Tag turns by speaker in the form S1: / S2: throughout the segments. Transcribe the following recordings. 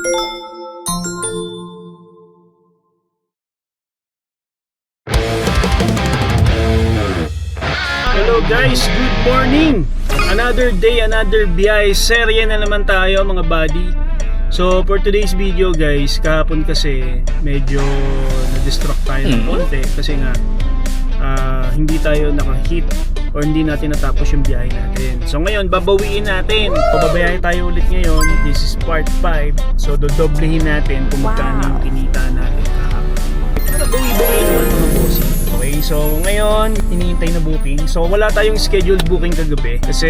S1: Hello guys, good morning! Another day, another biyahe. Serye na naman tayo mga buddy. So for today's video guys, kahapon kasi medyo na-distract tayo ng konti kasi nga hindi tayo naka-hit or hindi natin natapos yung biyahe natin. So ngayon, babawiin natin. Pababayahe tayo ulit ngayon. This is part 5. So dodoblehin natin kung magkano yung kinita natin kahapon. Bawi-bawi naman mga bossing. Okay, so ngayon, hinihintay na booking. So wala tayong scheduled booking kagabi kasi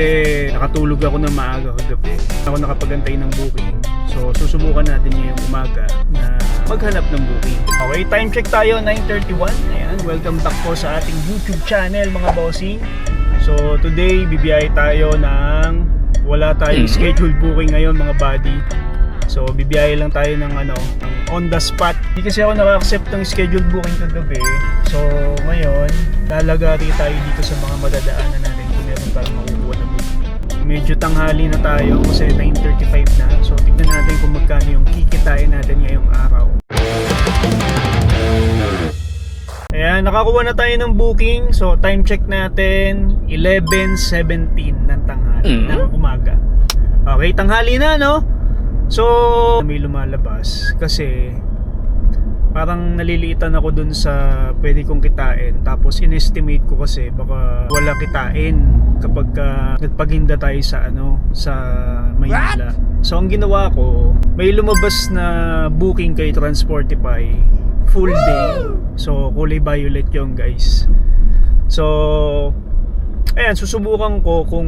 S1: nakatulog ako ng maaga kagabi. Ako nakapagantay ng booking. So susubukan natin ngayong umaga na maghanap ng booking. Okay, time check tayo, 9:31. Ayan, welcome back po sa ating YouTube channel mga bossing. So today, bibiyahe tayo ng wala tayong scheduled booking ngayon mga buddy. So bibiyahe lang tayo ng on the spot. Hindi kasi ako naka-accept ng scheduled booking kagabi. So ngayon, lalagari tayo dito sa mga madadaanan natin kung meron tayong makukuha na booking. Medyo tanghali na tayo kasi 9:35 na. So tignan natin kung magkano yung kikitain natin ngayong araw. Ayan, nakakuha na tayo ng booking. So time check natin 11:17 ng tanghali ng umaga. Okay, tanghali na no? So may lumalabas kasi parang naliliitan ako dun sa pwede kong kitain. Tapos inestimate ko kasi baka wala kitain kapag nagpaginda tayo sa sa Maynila. So ang ginawa ko, may lumabas na booking kay Transportify full day. So kulay violet yung guys. So ayan, susubukan ko kung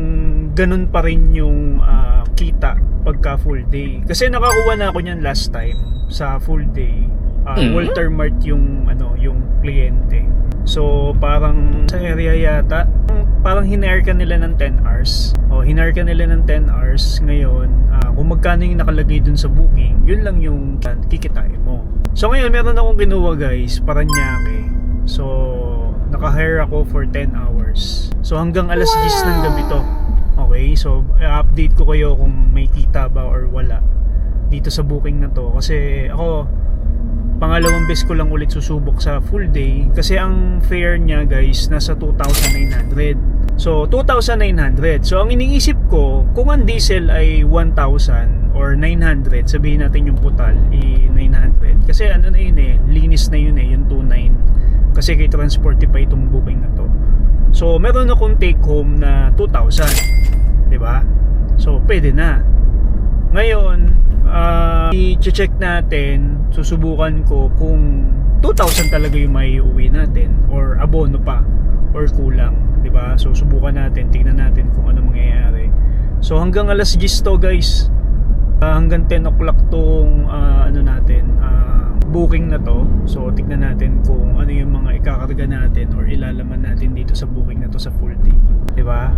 S1: ganun pa rin yung kita pagka full day. Kasi nakakuha na ako niyan last time sa full day. Walter Mart yung yung kliyente. So parang sa area yata, parang hinire ka nila ng 10 hours. Hinire ka nila ng 10 hours. Ngayon, kung magkano yung nakalagay dun sa booking, yun lang yung kikitain mo. So ngayon, meron akong kinuha guys, Paranaque. So naka-hire ako for 10 hours. So hanggang alas 10 ng gabi to. Okay, so update ko kayo kung may kita ba or wala dito sa booking na to. Kasi ako, pangalawang beses ko lang ulit susubok sa full day. Kasi ang fare niya guys, nasa 2,900. So 2,900. So ang iniisip ko, kung ang diesel ay 1,000 or 900, sabihin natin yung putal 900. Kasi na yun linis na yun yung 2,900. Kasi kay Transportify itong booking na to. So meron akong take home na 2,000, 'di ba? So pwede na. Ngayon, i-check natin, susubukan ko kung 2,000 talaga yung maiuwi natin or abono pa or kulang, 'di ba? So subukan natin, tingnan natin kung ano mangyayari. So hanggang alas 10 to guys. Hanggang 10 o'clock tong booking na to. So tignan natin kung ano yung mga ikakarga natin or ilalaman natin dito sa booking na to sa full day, 'di ba?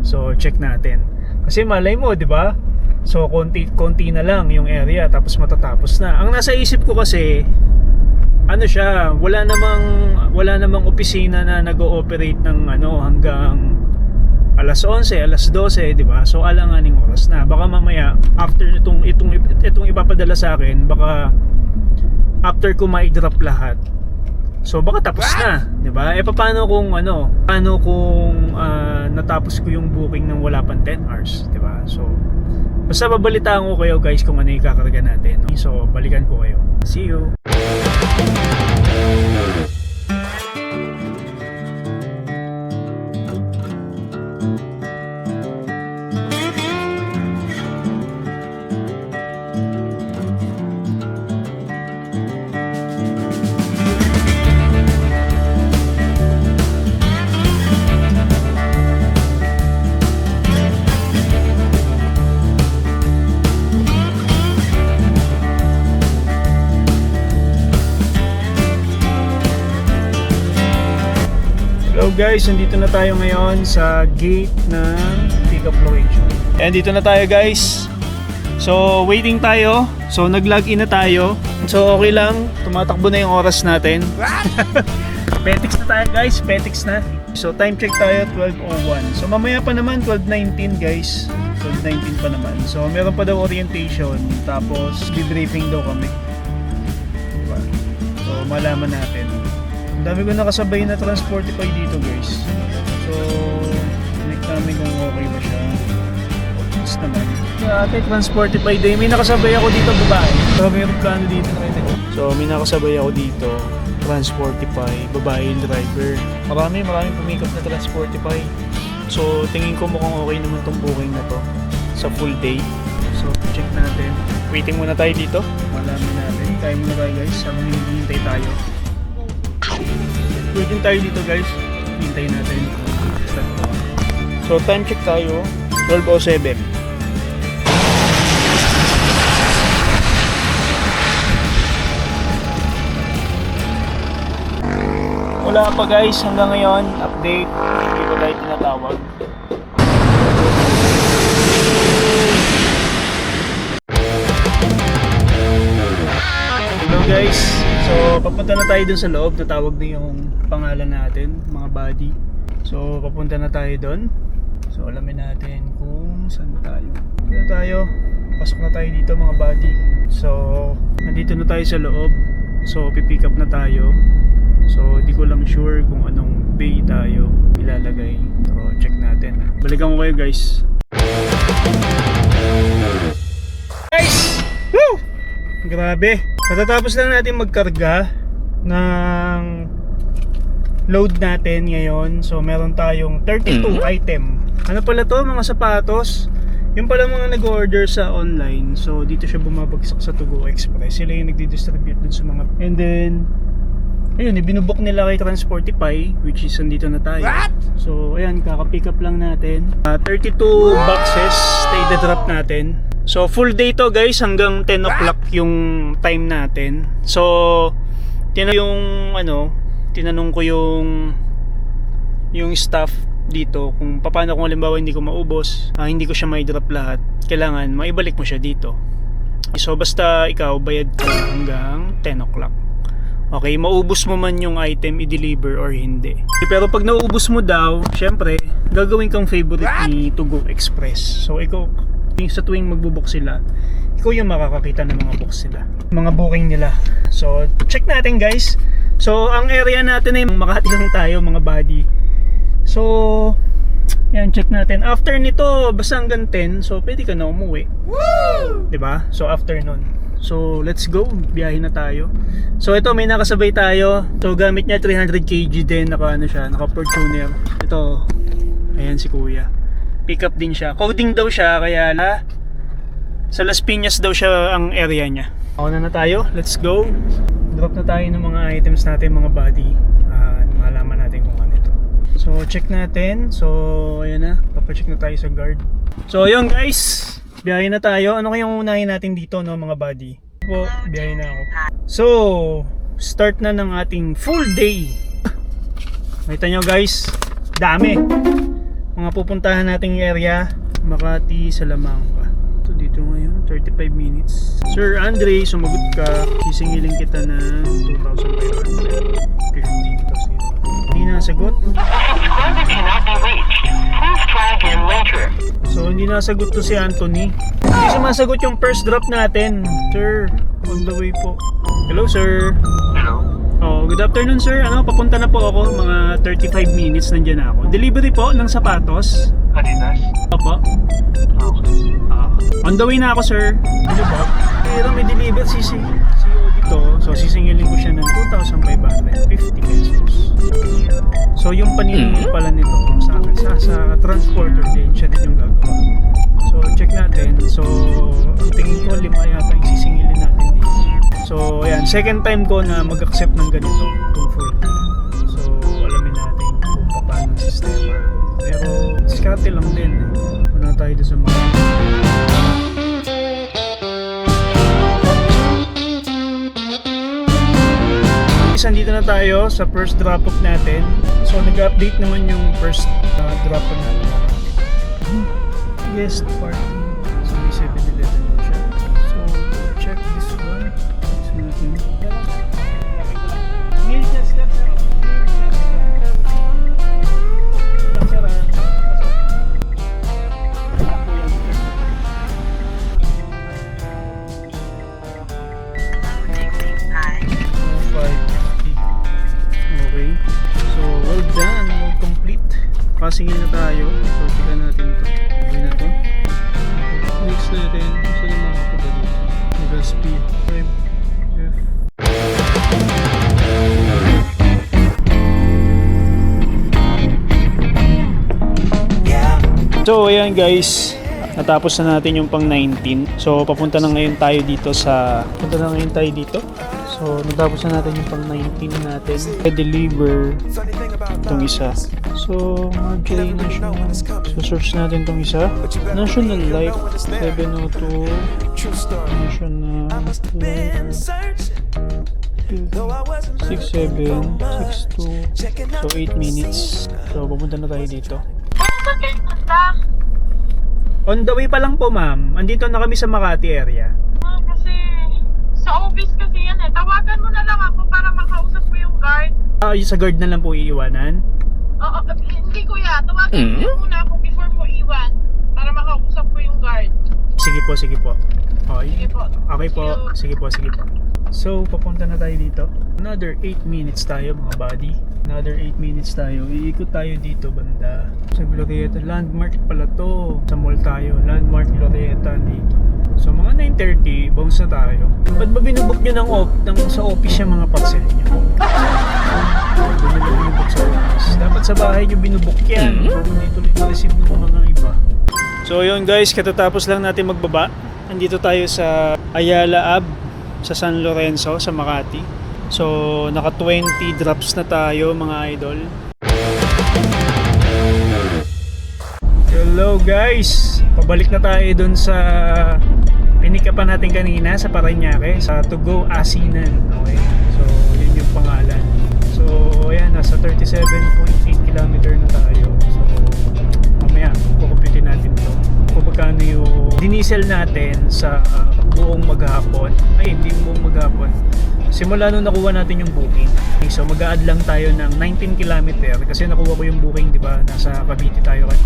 S1: So check natin. Kasi malay mo, 'di ba? So konti na lang yung area tapos matatapos na. Ang nasa isip ko kasi siya, wala namang opisina na nag-ooperate ng hanggang alas 11, alas 12, 'di ba? So alanganing oras na. Baka mamaya after itong ipapadala sa akin, baka after ko ma-drop lahat, so baka tapos na, 'di ba? Paano kung natapos ko yung booking ng wala pang 10 hours, 'di ba? So basta babalitaan ko kayo guys kung ano yung kakarga natin. So balikan ko kayo. See you. So guys, nandito na tayo ngayon sa gate ng pick-up location. And dito na tayo guys. So waiting tayo. So nag-log in na tayo. So okay lang, tumatakbo na yung oras natin. Petix na tayo guys, petix na. So time check tayo 12:01. So mamaya pa naman 12:19 guys. COVID-19 pa naman. So meron pa daw orientation, tapos debriefing daw kami. Diba? So malaman natin. Ang dami ko nakasabay na Transportify dito guys. So check namin kung okay ba siya. Yes naman. Ate, Transportify day. May nakasabay ako dito babae. So may plano dito. So may nakasabay ako dito. Transportify, babae yung driver. Maraming pumikap na Transportify. So tingin ko mukhang okay naman tong booking na to sa full day. So check natin. Waiting muna tayo dito. Malaman natin. Tayo muna tayo guys. Habang hinihintay tayo. Waiting tayo dito guys. Hintayin natin. So time check tayo. 12:07. Wala pa guys hanggang ngayon. Update. Hindi ko tayo tinatawag. Hello guys. So papunta na tayo dun sa loob. Tatawag na yung pangalan natin, mga buddy. So papunta na tayo dun. So alamin natin kung saan tayo. Dito tayo. Pasok na tayo dito mga buddy. So nandito na tayo sa loob. So pipick up na tayo. So di ko lang sure kung anong bay tayo ilalagay. So check natin. Balikan ko kayo guys. Guys! Woo! Grabe. Katatapos lang natin magkarga ng load natin ngayon. So meron tayong 32 item. Ano pala to? Mga sapatos. Yung pala mga nag-order sa online. So dito siya bumabagsak sa Tugo Express. Sila yung nagdi-distribute dun sa mga. And then ayun, ibinubok nila kay Transportify, which is andito na tayo. What? So ayan, kaka-pick up lang natin. 32 boxes na i-drop natin. So full day to guys, hanggang 10 o'clock yung time natin. So tinanong ko yung staff dito kung paano kung halimbawa hindi ko maubos, hindi ko siya mai-drop lahat, kailangan maibalik mo siya dito. So basta ikaw bayad ka hanggang 10 o'clock. Okay, maubos mo man yung item i-deliver or hindi. Pero pag naubos mo daw, syempre, gagawin kang favorite ni Tugo Express. So ikaw, sa tuwing magbubook sila, ikaw yung makakakita ng mga book sila, mga booking nila. So check natin guys. So ang area natin ay Makati lang tayo mga buddy. So yan, check natin. After nito, basta hanggang 10, so pwede ka na umuwi. Woo! Diba? So after nun. So let's go, biyahe na tayo. So ito may nakasabay tayo. So gamit niya 300 kg din, naka Fortuner. Ito, ayan si kuya. Pick up din siya. Coding daw siya, kaya sa Las Piñas daw siya ang area niya. Ako na tayo, let's go. Drop na tayo ng mga items natin mga buddy. Malaman natin kung ano ito. So check natin. So ayan na, papacheck na tayo sa guard. So ayun guys, biyahe na tayo. Ano kayong unahin natin dito no mga buddy? Po, biyahe na ako. So, start na ng ating full day. Makita nyo guys, dami. Mga pupuntahan nating area, Makati, Salamanca. So dito ngayon, 35 minutes. Sir Andre, sumagot ka. Sisingilin kita ng 2,500. 15 to 0. Hindi nasagot. So hindi nasagot to si Anthony. Hindi sumasagot yung first drop natin. Sir, on the way po. Hello sir.
S2: Hello?
S1: Oh, good afternoon sir. Papunta na po ako. Mga 35 minutes nandiyan na ako. Delivery po ng sapatos.
S2: Adidas?
S1: Opo.
S2: Okay.
S1: On the way na ako sir. Ano ba? Pero may deliver si CEO dito. So sisingilin ko siya ng 2,550 pesos. So yung paniningil pala nito sa akin, sa transporter din, siya din yung gagawa. So check natin. So ang tingin ko 5 yata yung sisingilin natin dito. So ayan, second time ko na mag-accept ng ganito, itong full. So alamin natin kung paano ang sistema. Pero diskarte lang din. Wala tayo doon sa mga dito na tayo sa first drop off natin. So nag-update naman yung first drop off natin. Yes, party. So may 7-Eleven na siya. So check this one. So natin. nakasingin na tayo. So, tignan natin ito. Okay na to. Next natin. Gusto na makapunta dito. Mag-speed. 5F. So ayan guys, natapos na natin yung pang 19. So papunta na ngayon tayo dito sa So natapos na natin yung pang 19 natin. I-deliver itong isa. So Marjorie National. So search natin itong isa. National Life 702. National Life 6762. So 8 minutes. So pupunta na tayo dito. On the way pa lang po ma'am. Andito na kami sa Makati area.
S3: Kasi sa office kasi yan eh. Tawagan mo na lang ako para makausap mo yung guard.
S1: Sa guard na lang po iiwanan.
S3: Oo, hindi kuya. Tawagan mo muna ako before mo iwan para makausap ko yung guard.
S1: Sige po. Okay.
S3: Sige po.
S1: Okay po. Sige po. So, papunta na tayo dito. Another 8 minutes tayo mga buddy. Another 8 minutes tayo. Iikot tayo dito banda. Sa Glorieta. Landmark pala to. Sa mall tayo. Landmark Glorieta dito. So, mga 9:30, bounce na tayo. Ba't ba binubok nyo sa office yung mga parcel nyo? Ba't ba nila binubok sa office? Dapat sa bahay nyo binubok yan. Hindi tuloy na-receive ng mga iba. So, yun guys. Katatapos lang natin magbaba. Nandito tayo sa Ayala Ave sa San Lorenzo, sa Makati. So, naka 20 drops na tayo mga idol. Hello guys! Pabalik na tayo dun sa pinikapan natin kanina sa Parañaque, sa To Go Asinan. Okay? So, yun yung pangalan. So, ayan, nasa 37.8 kilometer na tayo. So, mamaya, kukumpitin natin to. Kung magkano yung dinisel natin sa buong maghapon. Ay, hindi buong maghapon. Simula nung nakuha natin yung booking. Okay, so mag-a-add lang tayo ng 19 kilometer kasi nakuha ko yung booking, di ba? Nasa Cavite tayo at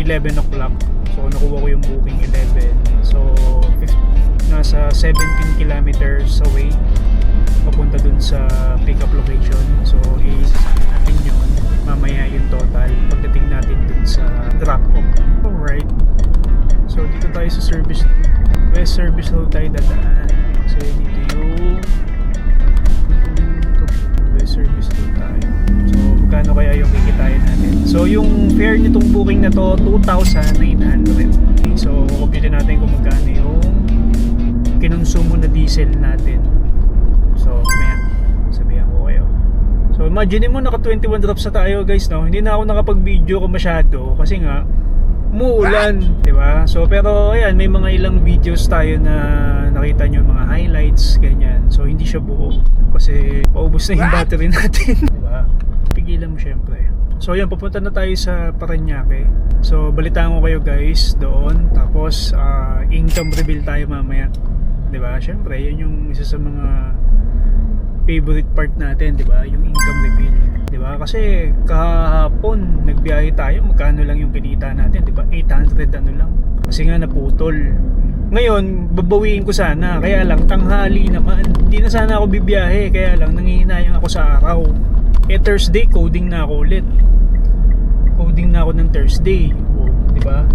S1: 11 o'clock. So nakuha ko yung booking 11. So nasa 17 kilometers away papunta dun sa pick-up location. So i-sasama natin yun. Mamaya yung total pagdating natin dun sa drop-off. Alright. So dito tayo sa service road. West service road tayo dadaan. So dito yung service road tayo. So magkano kaya yung kikitain natin? So yung fare nitong booking na to 2,900. Okay, so compute natin kung magkano yung kinonsumo na diesel natin. So mamaya sabihan ko kayo. So imagine mo naka 21 drops na tayo guys, no? Hindi na ako nakapag-video ko masyado kasi nga muulan, di ba? So pero ayan, may mga ilang videos tayo na nakita nyo mga highlights ganyan. So hindi siya buo kasi paubos na yung battery natin, di ba? Pigilan mo syempre. So ayan, papunta na tayo sa Parañaque. So balitaan ko kayo guys doon. Tapos income reveal tayo mamaya, di ba? Syempre yun yung isa sa mga favorite part natin, di ba? Yung income reveal. Diba? Kasi kahapon nagbiyahe tayo, magkano lang yung kinita natin, diba? 800 ano lang. Kasi nga naputol. Ngayon, babawiin ko sana, kaya lang tanghali naman. Hindi na sana ako bibiyahe, kaya lang nangihinayang ako sa araw. Thursday, coding na ako ulit. Coding na ako ng Thursday. O, diba?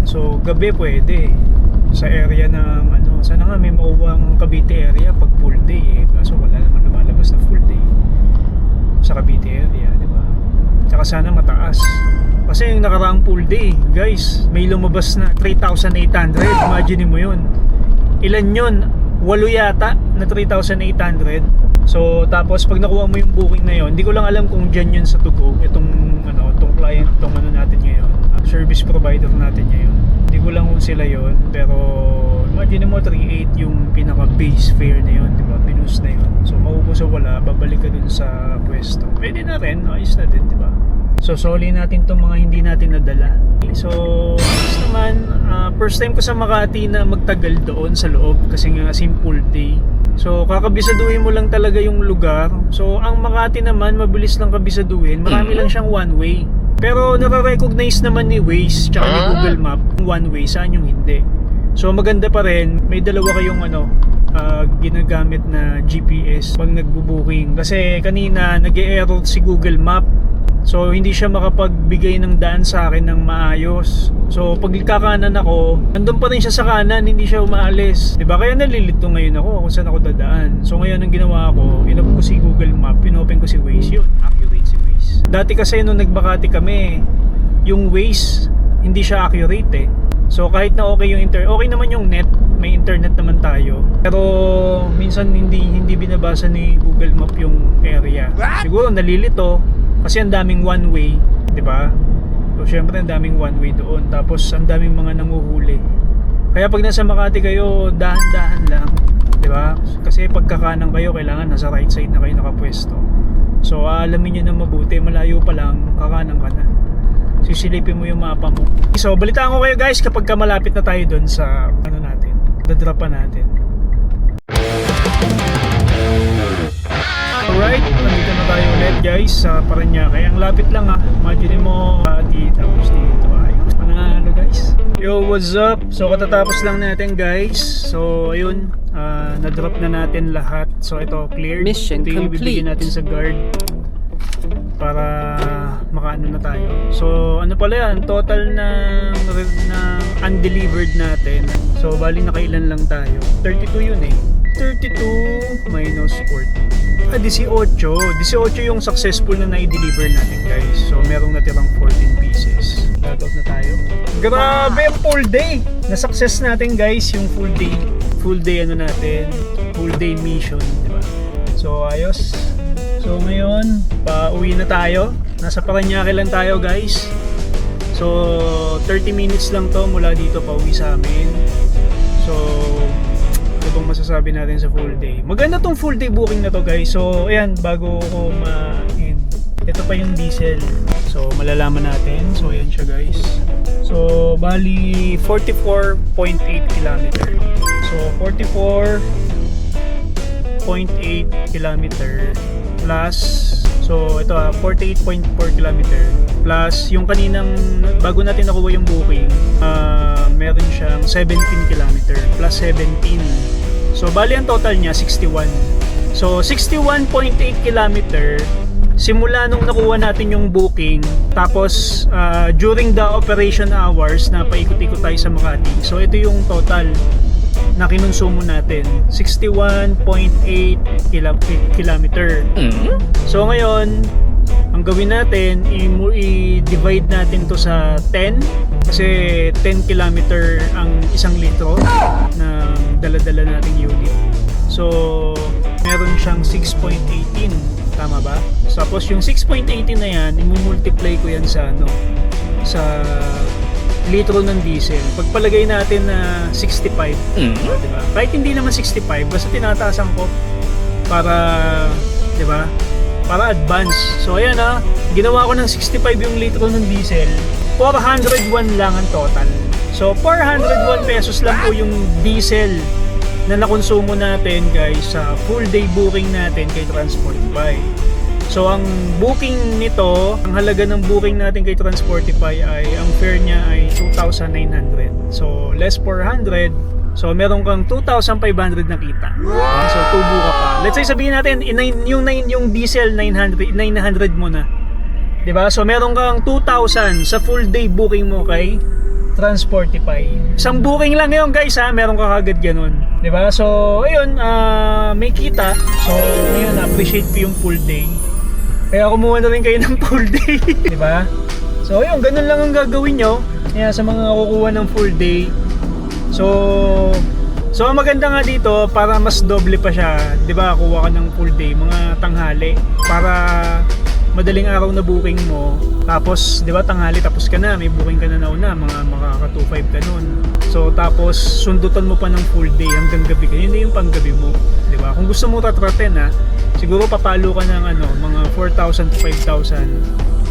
S1: So, gabi pwede. Sa area ng sana nga may mauwang Cavite area pag full day eh. Kaso wala naman lumalabas na full day sa Cavite area, di ba? Tsaka sana mataas. Kasi yung nakaraang full day, guys, may lumabas na 3,800. Imagine mo yun. Ilan yun? 8 yata na 3,800. So, tapos pag nakuha mo yung booking na yun, hindi ko lang alam kung dyan yun sa To Go. Itong client, itong natin ngayon. Service provider natin ngayon. Hindi ko lang kung sila yun. Pero, imagine mo, 3,800 yung pinaka base fare na yun, di ba? Binus na yun. So, maubos o wala, babalik ka dun sa pwesto. Pwede na rin, ayos na din, di ba? So, soli natin itong mga hindi natin nadala. So, ayos naman, first time ko sa Makati na magtagal doon sa loob kasi nga simple day. So, kakabisaduhin mo lang talaga yung lugar. So, ang Makati naman, mabilis lang kabisaduhin. Marami lang siyang one way. Pero, nare-recognize naman ni Waze tsaka ni Google Map one way, saan yung hindi. So, maganda pa rin. May dalawa kayong ginagamit na GPS pag nagbo-booking. Kasi kanina, nag-e-error si Google Map. So hindi siya makapagbigay ng daan sa akin ng maayos. So pag kakanan ako, nandun pa rin siya sa kanan, hindi siya umaalis. Diba? Kaya nalilito ngayon ako kung saan ako dadaan. So ngayon ang ginawa ko, inop ko si Google Map, pinopen ko si Waze. Yun, accurate si Waze. Dati kasi nung nagbakati kami, yung Waze, hindi siya accurate eh. So kahit na okay yung okay naman yung net, may internet naman tayo. Pero minsan hindi binabasa ni Google Map yung area. Siguro nalilito kasi ang daming one way, 'di ba? So syempre ang daming one way doon. Tapos ang daming mga nanguhuli. Kaya pag nasa Makati kayo, dahan-dahan lang, 'di ba? Kasi pagkakanan kayo, kailangan nasa right side na kayo nakapwesto. So alamin niyo na mabuti, malayo pa lang, kakanan ka na. Sisilipin mo yung mapa mo. So balitaan ko kayo guys kapag malapit na tayo doon sa ano natin, dadrapan natin. Alright, nandito na tayo ulit guys sa Parañaque. Ang lapit lang ha. Imagine mo tapos dito. Ayos. Panalo guys. Yo, what's up? So katatapos lang natin guys. So ayun, na-drop na natin lahat. So ito, cleared.
S4: Mission
S1: ito yung
S4: complete.
S1: ibibigay natin sa guard para makaano na tayo. So ano pala yan, total ng undelivered natin. So bali nakailan lang tayo, 32 yun eh. 32 minus 40, 18 yung successful na na-deliver natin guys. So merong natirang 14 pieces. Log out na tayo. Grabe, full day na success natin guys. Yung full day ano natin, full day mission, diba? So ayos. So ngayon, pauwi na tayo. Nasa Parañaque lang tayo guys. So 30 minutes lang to mula dito pauwi sa amin. So ano bang masasabi natin sa full day? Maganda tong full day booking na to guys. So ayan, bago ko ma-end, ito pa yung diesel. So malalaman natin. So ayan siya guys. So bali 44.8 km. So 44.8 km plus, so ito 48.4 km plus yung kaninang bago natin nakuha yung booking, meron siyang 17 km plus 17. So bali ang total niya 61. So 61.8 km simula nung nakuha natin yung booking, tapos during the operation hours na paikot-ikot tayo sa Makati. So ito yung total na kinonsumo natin, 61.8 kilometer. So ngayon, ang gawin natin, i-divide natin to sa 10 kasi 10 kilometer ang 1 litro ng dala-dala nating unit. So meron siyang 6.18, tama ba? Tapos yung 6.18 na yan, i-multiply ko yan sa ano, sa litro ng diesel. Pagpalagay natin na 65, diba? Kahit hindi naman 65, basta tinataasan ko para, diba? Para advance. So ayan ginawa ko ng 65 yung litro ng diesel. 401 lang ang total. So 401 pesos lang po yung diesel na nakonsumo natin guys sa full day booking natin kay Transportify. So ang booking nito, ang halaga ng booking natin kay Transportify ay, ang fare niya ay 2,900. So less 400. So meron kang 2,500 na kita. So tubo ka pa. Let's say sabihin natin yung diesel 900 mo na. 'Di ba? So meron kang 2,000 sa full day booking mo kay Transportify. Isang booking lang 'yon, guys meron ka kagad ganun. 'Di ba? So ayun, may kita. So ngayon appreciate ko yung full day. Kaya kumuha na rin kayo ng full day. Diba? So ayun, ganun lang ang gagawin nyo. Kaya sa mga kukuha ng full day. So ang maganda nga dito, para mas doble pa siya, diba, kuha ka ng full day, mga tanghali, para madaling araw na booking mo. Tapos diba, tanghali tapos ka na, may booking ka na nauna, mga makaka 2.5 ka nun. So tapos sundutan mo pa ng full day hanggang gabi ka, yun na yung panggabi mo. Diba? Kung gusto mo tatraten siguro papalo ka ng mga 4,000 to 5,000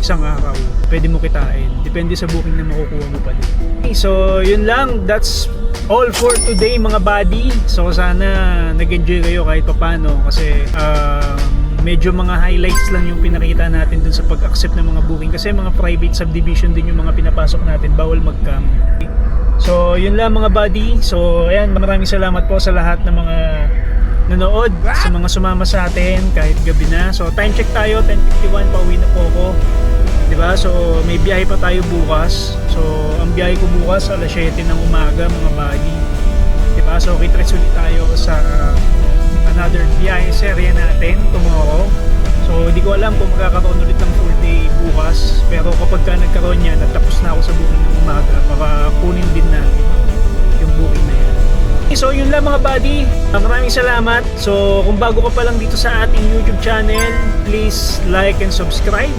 S1: isang araw. Pwede mo kitain. Depende sa booking na makukuha mo pa din. Okay, so yun lang. That's all for today mga buddy. So sana nag-enjoy kayo kahit papano kasi medyo mga highlights lang yung pinakita natin dun sa pag-accept ng mga booking kasi mga private subdivision din yung mga pinapasok natin. Bawal mag-cam. So yun lang mga buddy. So ayan, maraming salamat po sa lahat ng mga nanonood, sa mga sumama sa atin kahit gabi na. So time check tayo, 10:51, pauwi na po ako. Diba? So may biyahe pa tayo bukas. So ang biyahe ko bukas alas 7 ng umaga mga buddy. Diba? So kitrex ulit tayo sa another biyahe serye natin tomorrow. So hindi ko alam kung magkakaroon ulit ng full day bukas. Pero kapag ka nagkaroon yan, natapos na ako sa booking ng umaga para kunin din natin yung booking na yan. So yun lang mga buddy, maraming salamat. So kung bago ka pa lang dito sa ating YouTube channel, please like and subscribe.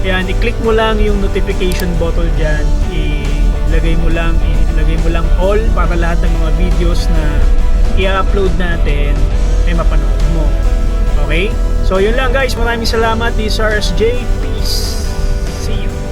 S1: Yan, i-click mo lang yung notification button dyan, ilagay mo lang all para lahat ng mga videos na i-upload natin ay mapanood mo. Okay? So yun lang guys, maraming salamat. This is RSJ. Peace. See you.